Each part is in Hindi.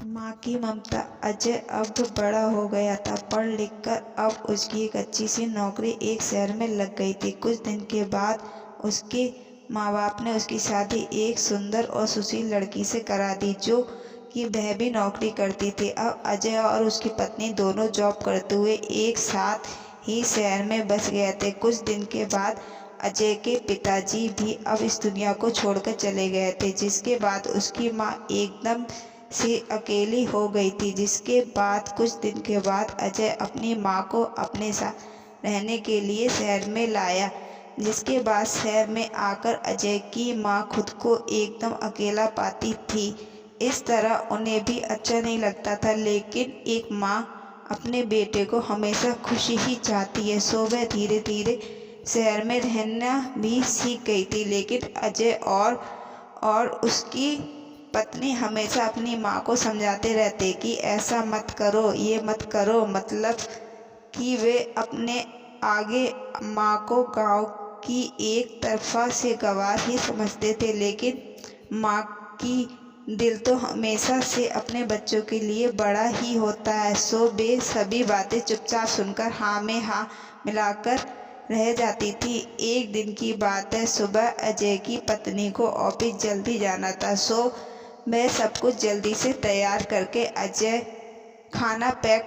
माँ की ममता। अजय अब बड़ा हो गया था, पढ़ लिख कर अब उसकी एक अच्छी सी नौकरी एक शहर में लग गई थी। कुछ दिन के बाद उसके माँ बाप ने उसकी शादी एक सुंदर और सुशील लड़की से करा दी, जो कि वह भी नौकरी करती थी। अब अजय और उसकी पत्नी दोनों जॉब करते हुए एक साथ ही शहर में बस गए थे। कुछ दिन के बाद अजय के पिताजी भी अब इस दुनिया को छोड़कर चले गए थे, जिसके बाद उसकी माँ एकदम से अकेली हो गई थी। जिसके बाद कुछ दिन के बाद अजय अपनी माँ को अपने साथ रहने के लिए शहर में लाया। जिसके बाद शहर में आकर अजय की माँ खुद को एकदम अकेला पाती थी। इस तरह उन्हें भी अच्छा नहीं लगता था, लेकिन एक माँ अपने बेटे को हमेशा खुशी ही चाहती है। सो वह धीरे धीरे शहर में रहना भी सीख गई थी। लेकिन अजय और उसकी पत्नी हमेशा अपनी माँ को समझाते रहते कि ऐसा मत करो, ये मत करो, मतलब कि वे अपने आगे माँ को गांव की एक तरफा से गवार ही समझते थे। लेकिन माँ की दिल तो हमेशा से अपने बच्चों के लिए बड़ा ही होता है। सो वे सभी बातें चुपचाप सुनकर हाँ में हाँ मिलाकर रह जाती थी। एक दिन की बात है, सुबह अजय की पत्नी को ऑफिस जल्दी जाना था। सो वह सब कुछ जल्दी से तैयार करके अजय खाना पैक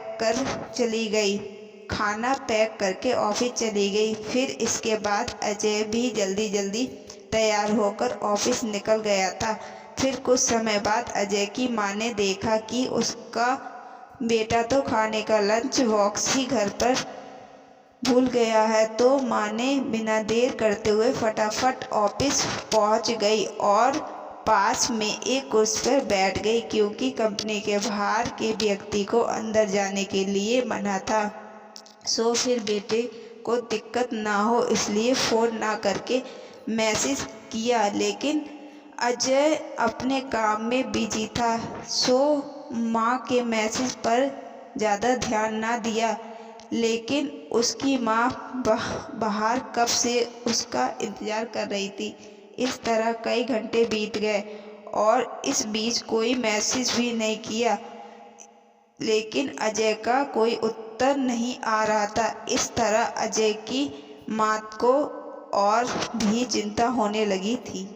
करके ऑफिस चली गई। फिर इसके बाद अजय भी जल्दी जल्दी तैयार होकर ऑफिस निकल गया था। फिर कुछ समय बाद अजय की माँ ने देखा कि उसका बेटा तो खाने का लंच बॉक्स ही घर पर भूल गया है। तो माँ ने बिना देर करते हुए फटाफट ऑफिस पहुँच गई और पास में एक कुर्सी पर बैठ गई, क्योंकि कंपनी के बाहर के व्यक्ति को अंदर जाने के लिए मना था। सो फिर बेटे को दिक्कत ना हो इसलिए फ़ोन ना करके मैसेज किया। लेकिन अजय अपने काम में बिजी था, सो माँ के मैसेज पर ज़्यादा ध्यान ना दिया। लेकिन उसकी माँ बाहर कब से उसका इंतज़ार कर रही थी। इस तरह कई घंटे बीत गए और इस बीच कोई मैसेज भी नहीं किया, लेकिन अजय का कोई उत्तर नहीं आ रहा था। इस तरह अजय की माँ को और भी चिंता होने लगी थी।